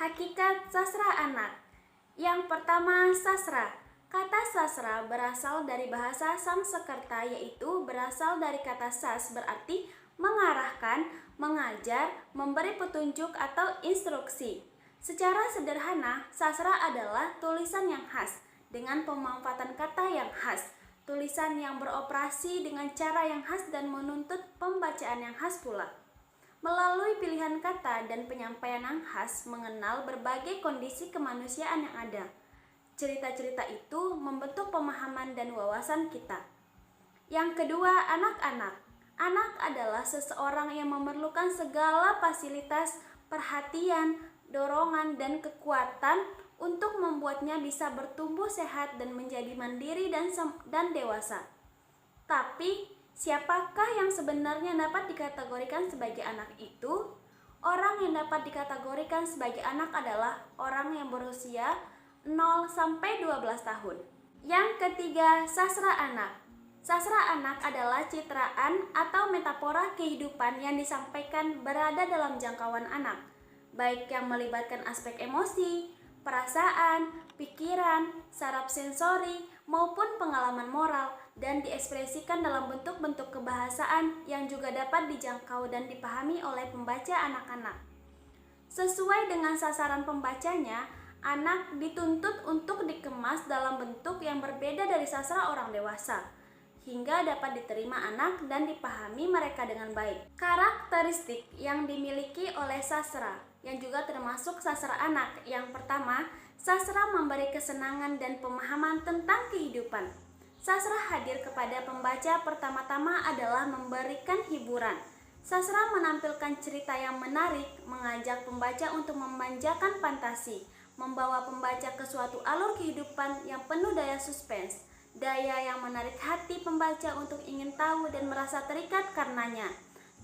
Hakikat sastra anak. Yang pertama, sastra. Kata sastra berasal dari bahasa Sanskerta, yaitu berasal dari kata sas, berarti mengarahkan, mengajar, memberi petunjuk atau instruksi. Secara sederhana, sastra adalah tulisan yang khas dengan pemanfaatan kata yang khas, tulisan yang beroperasi dengan cara yang khas dan menuntut pembacaan yang khas pula. Melalui pilihan kata dan penyampaian yang khas mengenal berbagai kondisi kemanusiaan yang ada. Cerita-cerita itu membentuk pemahaman dan wawasan kita. Yang kedua, anak-anak. Anak adalah seseorang yang memerlukan segala fasilitas, perhatian, dorongan, dan kekuatan untuk membuatnya bisa bertumbuh sehat dan menjadi mandiri dan dewasa. Tapi, siapakah yang sebenarnya dapat dikategorikan sebagai anak itu? Orang yang dapat dikategorikan sebagai anak adalah orang yang berusia 0 sampai 12 tahun. Yang ketiga, sastra anak. Sastra anak adalah citraan atau metafora kehidupan yang disampaikan berada dalam jangkauan anak, baik yang melibatkan aspek emosi, perasaan, pikiran, saraf sensori, maupun pengalaman moral, dan diekspresikan dalam bentuk-bentuk kebahasaan yang juga dapat dijangkau dan dipahami oleh pembaca anak-anak. Sesuai dengan sasaran pembacanya, anak dituntut untuk dikemas dalam bentuk yang berbeda dari sastra orang dewasa, hingga dapat diterima anak dan dipahami mereka dengan baik. Karakteristik yang dimiliki oleh sastra, yang juga termasuk sastra anak. Yang pertama, sastra memberi kesenangan dan pemahaman tentang kehidupan. Sastra hadir kepada pembaca pertama-tama adalah memberikan hiburan. Sastra menampilkan cerita yang menarik, mengajak pembaca untuk memanjakan fantasi, membawa pembaca ke suatu alur kehidupan yang penuh daya suspens, daya yang menarik hati pembaca untuk ingin tahu dan merasa terikat karenanya.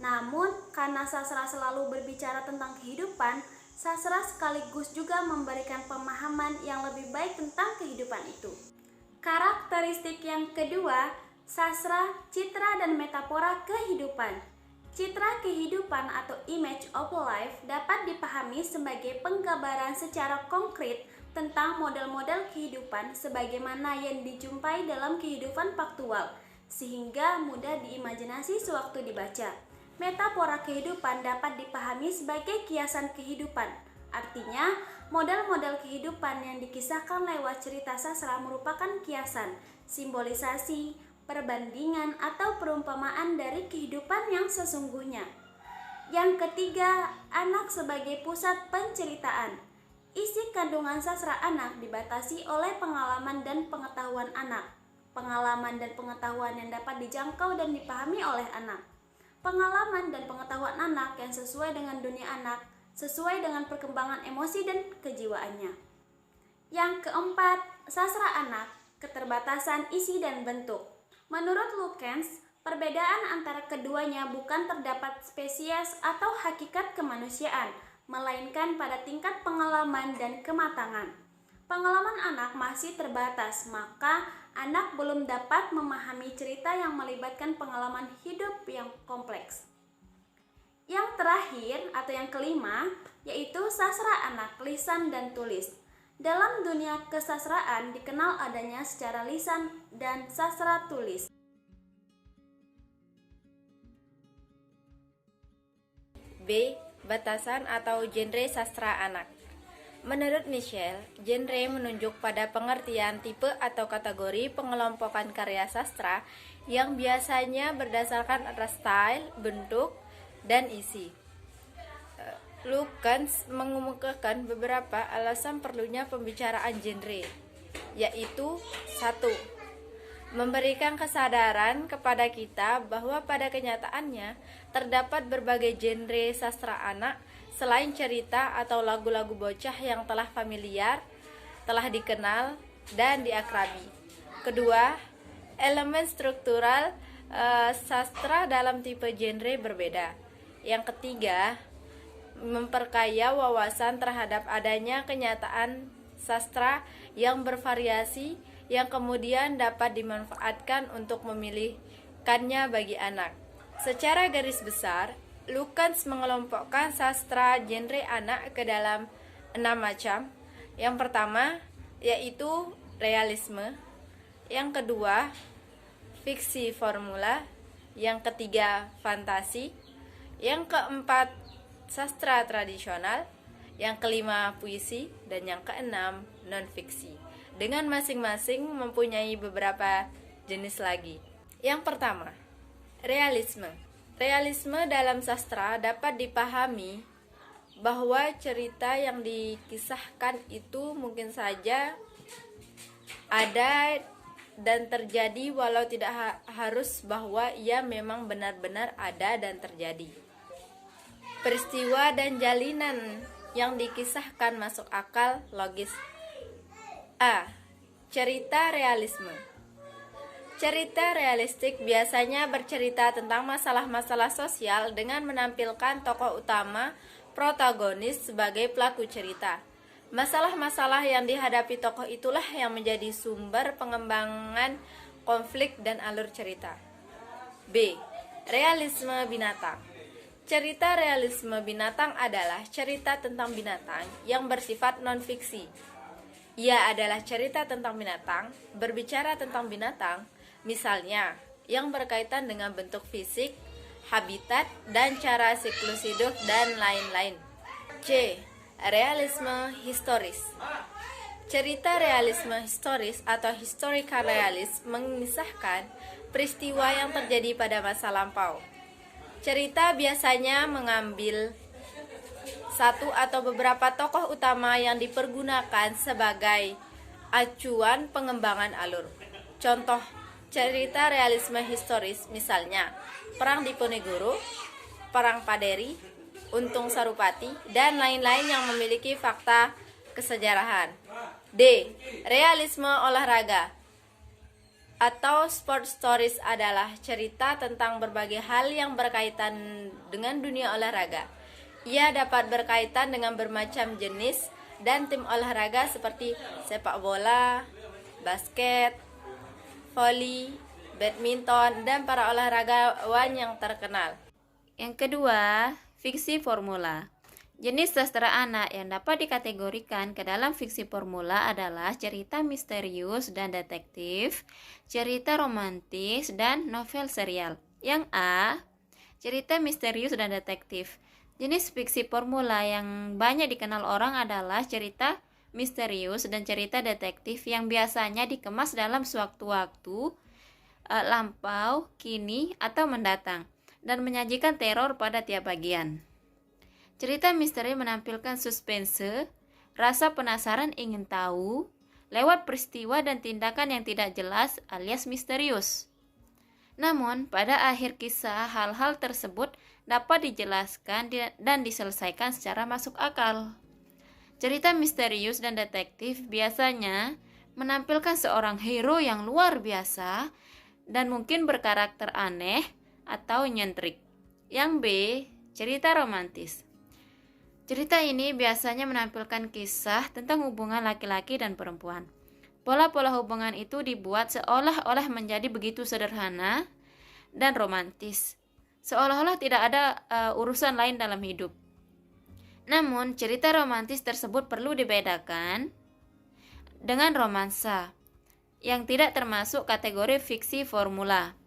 Namun, karena sastra selalu berbicara tentang kehidupan, sastra sekaligus juga memberikan pemahaman yang lebih baik tentang kehidupan itu. Karakteristik yang kedua, sastra, citra, dan metafora kehidupan. Citra kehidupan atau image of life dapat dipahami sebagai penggambaran secara konkret tentang model-model kehidupan sebagaimana yang dijumpai dalam kehidupan faktual, sehingga mudah diimajinasi sewaktu dibaca. Metafora kehidupan dapat dipahami sebagai kiasan kehidupan. Artinya, model-model kehidupan yang dikisahkan lewat cerita sastra merupakan kiasan, simbolisasi, perbandingan, atau perumpamaan dari kehidupan yang sesungguhnya. Yang ketiga, anak sebagai pusat penceritaan. Isi kandungan sastra anak dibatasi oleh pengalaman dan pengetahuan anak. Pengalaman dan pengetahuan yang dapat dijangkau dan dipahami oleh anak. Pengalaman dan pengetahuan anak yang sesuai dengan dunia anak, sesuai dengan perkembangan emosi dan kejiwaannya. Yang keempat, sastra anak, keterbatasan isi dan bentuk. Menurut Lukens, perbedaan antara keduanya bukan terdapat spesies atau hakikat kemanusiaan, melainkan pada tingkat pengalaman dan kematangan. Pengalaman anak masih terbatas, maka anak belum dapat memahami cerita yang melibatkan pengalaman hidup yang kompleks. Yang terakhir atau yang kelima, yaitu sastra anak, lisan dan tulis. Dalam dunia kesastraan dikenal adanya secara lisan dan sastra tulis. B. Batasan atau genre sastra anak. Menurut Michel, genre menunjuk pada pengertian tipe atau kategori pengelompokan karya sastra yang biasanya berdasarkan atas style, bentuk, dan isi. Lukens mengemukakan beberapa alasan perlunya pembicaraan genre, yaitu 1. Memberikan kesadaran kepada kita bahwa pada kenyataannya terdapat berbagai genre sastra anak selain cerita atau lagu-lagu bocah yang telah familiar, telah dikenal, dan diakrabi. Kedua, elemen struktural sastra dalam tipe genre berbeda. Yang ketiga, memperkaya wawasan terhadap adanya kenyataan sastra yang bervariasi yang kemudian dapat dimanfaatkan untuk memilihkannya bagi anak. Secara garis besar, Lukens mengelompokkan sastra genre anak ke dalam 6 macam. Yang pertama yaitu realisme, yang kedua fiksi formula, yang ketiga fantasi, yang keempat sastra tradisional, yang kelima puisi, dan yang keenam non-fiksi, dengan masing-masing mempunyai beberapa jenis lagi. Yang pertama, realisme. Realisme dalam sastra dapat dipahami bahwa cerita yang dikisahkan itu mungkin saja ada dan terjadi, walau tidak harus bahwa ia memang benar-benar ada dan terjadi. Peristiwa dan jalinan yang dikisahkan masuk akal, logis. A. Cerita realisme. Cerita realistik biasanya bercerita tentang masalah-masalah sosial dengan menampilkan tokoh utama, protagonis sebagai pelaku cerita. Masalah-masalah yang dihadapi tokoh itulah yang menjadi sumber pengembangan konflik dan alur cerita. B. Realisme binatang. Cerita realisme binatang adalah cerita tentang binatang yang bersifat non-fiksi. Ia adalah cerita tentang binatang, berbicara tentang binatang, misalnya yang berkaitan dengan bentuk fisik, habitat, dan cara siklus hidup, dan lain-lain. C. Realisme historis. Cerita realisme historis atau historical realist mengisahkan peristiwa yang terjadi pada masa lampau. Cerita biasanya mengambil satu atau beberapa tokoh utama yang dipergunakan sebagai acuan pengembangan alur. Contoh cerita realisme historis misalnya Perang Diponegoro, Perang Paderi, Untung Sarupati, dan lain-lain yang memiliki fakta kesejarahan. D. Realisme olahraga atau sport stories adalah cerita tentang berbagai hal yang berkaitan dengan dunia olahraga. Ia dapat berkaitan dengan bermacam jenis dan tim olahraga seperti sepak bola, basket, voli, badminton, dan para olahragawan yang terkenal. Yang kedua, fiksi formula. Jenis sastra anak yang dapat dikategorikan ke dalam fiksi formula adalah cerita misterius dan detektif, cerita romantis, dan novel serial. Yang A, cerita misterius dan detektif. Jenis fiksi formula yang banyak dikenal orang adalah cerita misterius dan cerita detektif yang biasanya dikemas dalam sewaktu-waktu, lampau, kini, atau mendatang, dan menyajikan teror pada tiap bagian. Cerita misteri menampilkan suspense, rasa penasaran ingin tahu, lewat peristiwa dan tindakan yang tidak jelas alias misterius. Namun, pada akhir kisah, hal-hal tersebut dapat dijelaskan dan diselesaikan secara masuk akal. Cerita misterius dan detektif biasanya menampilkan seorang hero yang luar biasa dan mungkin berkarakter aneh atau nyentrik. Yang B, cerita romantis. Cerita ini biasanya menampilkan kisah tentang hubungan laki-laki dan perempuan. Pola-pola hubungan itu dibuat seolah-olah menjadi begitu sederhana dan romantis, seolah-olah tidak ada urusan lain dalam hidup. Namun, cerita romantis tersebut perlu dibedakan dengan romansa, yang tidak termasuk kategori fiksi formula.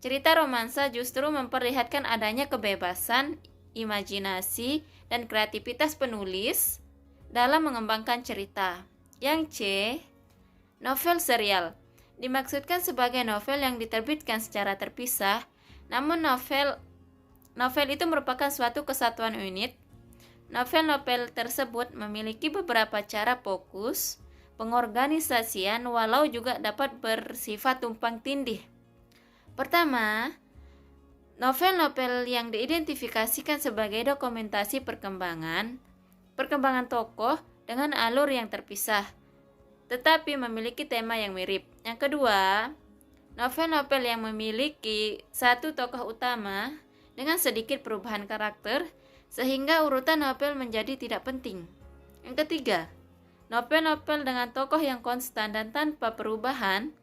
Cerita romansa justru memperlihatkan adanya kebebasan, imajinasi, dan kreativitas penulis dalam mengembangkan cerita. Yang C, novel serial. Dimaksudkan sebagai novel yang diterbitkan secara terpisah, namun novel itu merupakan suatu kesatuan unit. Novel-novel tersebut memiliki beberapa cara fokus, pengorganisasian, walau juga dapat bersifat tumpang tindih. Pertama, novel-novel yang diidentifikasikan sebagai dokumentasi perkembangan tokoh dengan alur yang terpisah, tetapi memiliki tema yang mirip. Yang kedua, novel-novel yang memiliki satu tokoh utama dengan sedikit perubahan karakter, sehingga urutan novel menjadi tidak penting. Yang ketiga, novel-novel dengan tokoh yang konstan dan tanpa perubahan.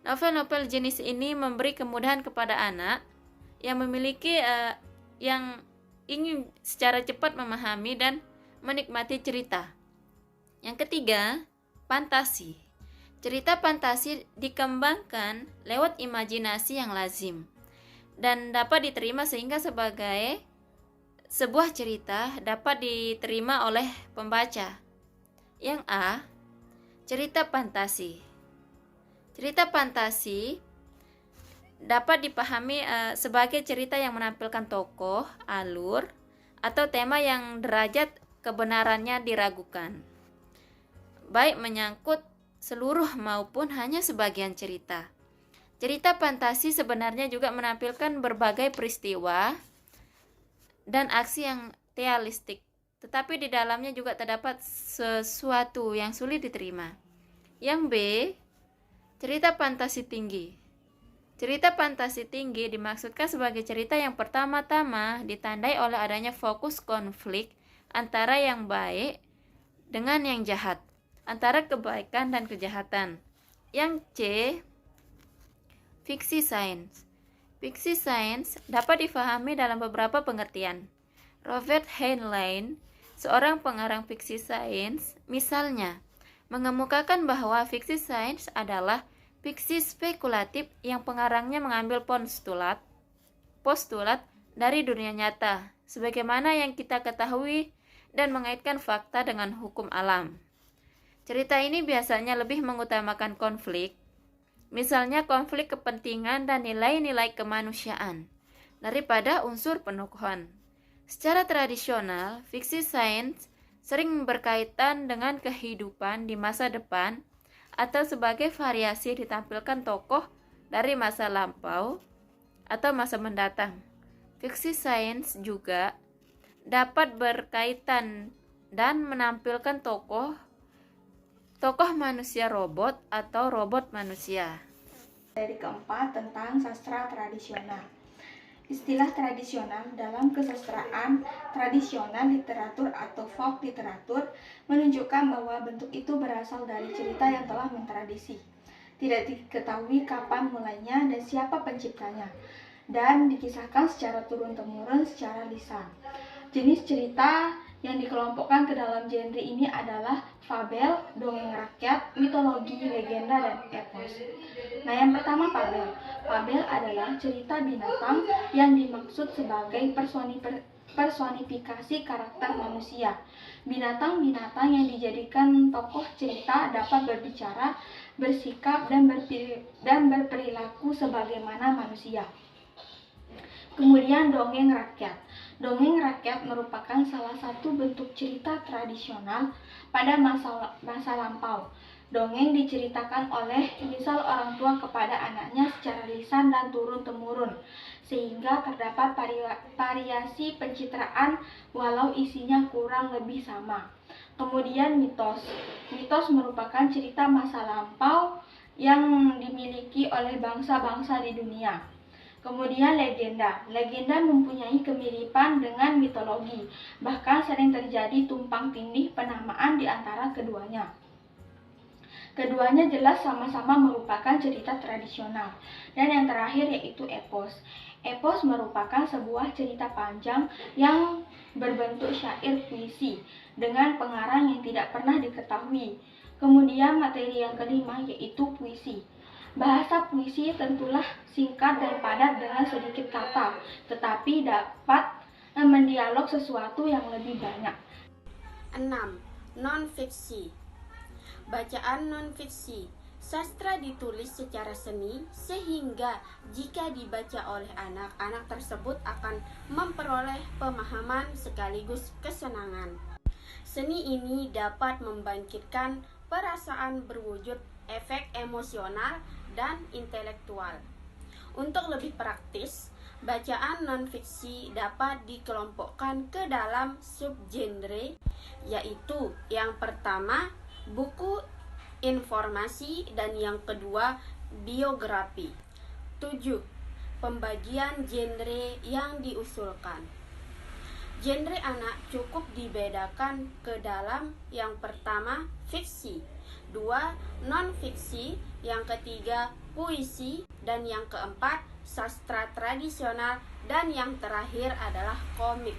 Novel-novel jenis ini memberi kemudahan kepada anak yang memiliki yang ingin secara cepat memahami dan menikmati cerita. Yang ketiga, fantasi. Cerita fantasi dikembangkan lewat imajinasi yang lazim dan dapat diterima sehingga sebagai sebuah cerita dapat diterima oleh pembaca. Yang A, cerita fantasi. Cerita fantasi dapat dipahami sebagai cerita yang menampilkan tokoh, alur, atau tema yang derajat kebenarannya diragukan, baik menyangkut seluruh maupun hanya sebagian cerita. Cerita fantasi sebenarnya juga menampilkan berbagai peristiwa dan aksi yang realistik, tetapi di dalamnya juga terdapat sesuatu yang sulit diterima. Yang B, cerita fantasi tinggi. Cerita fantasi tinggi dimaksudkan sebagai cerita yang pertama-tama ditandai oleh adanya fokus konflik antara yang baik dengan yang jahat, antara kebaikan dan kejahatan. Yang C, fiksi sains. Fiksi sains dapat difahami dalam beberapa pengertian. Robert Heinlein, seorang pengarang fiksi sains, misalnya, mengemukakan bahwa fiksi sains adalah fiksi spekulatif yang pengarangnya mengambil postulat dari dunia nyata, sebagaimana yang kita ketahui dan mengaitkan fakta dengan hukum alam. Cerita ini biasanya lebih mengutamakan konflik, misalnya konflik kepentingan dan nilai-nilai kemanusiaan, daripada unsur penokohan. Secara tradisional, fiksi sains sering berkaitan dengan kehidupan di masa depan atau sebagai variasi ditampilkan tokoh dari masa lampau atau masa mendatang. Fiksi sains juga dapat berkaitan dan menampilkan tokoh manusia robot atau robot manusia. Dari keempat, tentang sastra tradisional. Istilah tradisional dalam kesastraan tradisional literatur atau folk literatur menunjukkan bahwa bentuk itu berasal dari cerita yang telah mentradisi. Tidak diketahui kapan mulainya dan siapa penciptanya, dan dikisahkan secara turun-temurun secara lisan. Jenis cerita yang dikelompokkan ke dalam genre ini adalah fabel, dongeng rakyat, mitologi, legenda, dan epos. Nah, yang pertama fabel. Fabel adalah cerita binatang yang dimaksud sebagai personifikasi karakter manusia. Binatang-binatang yang dijadikan tokoh cerita dapat berbicara, bersikap, dan berperilaku sebagaimana manusia. Kemudian dongeng rakyat. Dongeng rakyat merupakan salah satu bentuk cerita tradisional pada masa lampau. Dongeng diceritakan oleh misal orang tua kepada anaknya secara lisan dan turun-temurun, sehingga terdapat variasi pencitraan walau isinya kurang lebih sama. Kemudian mitos. Mitos merupakan cerita masa lampau yang dimiliki oleh bangsa-bangsa di dunia. Kemudian legenda. Legenda mempunyai kemiripan dengan mitologi, bahkan sering terjadi tumpang tindih penamaan di antara keduanya. Keduanya jelas sama-sama merupakan cerita tradisional. Dan yang terakhir yaitu epos. Epos merupakan sebuah cerita panjang yang berbentuk syair puisi dengan pengarang yang tidak pernah diketahui. Kemudian materi yang kelima yaitu puisi. Bahasa puisi tentulah singkat dan padat dengan sedikit kata, tetapi dapat mendialog sesuatu yang lebih banyak. 6. Non-fiksi. Bacaan non-fiksi. Sastra ditulis secara seni sehingga jika dibaca oleh anak tersebut akan memperoleh pemahaman sekaligus kesenangan. Seni ini dapat membangkitkan perasaan berwujud efek emosional dan intelektual. Untuk lebih praktis, bacaan non-fiksi dapat dikelompokkan ke dalam subgenre, yaitu yang pertama buku informasi dan yang kedua biografi. 7. Pembagian genre yang diusulkan. Genre anak cukup dibedakan ke dalam yang pertama fiksi, 2 non-fiksi, yang ketiga puisi, dan yang keempat sastra tradisional, dan yang terakhir adalah komik.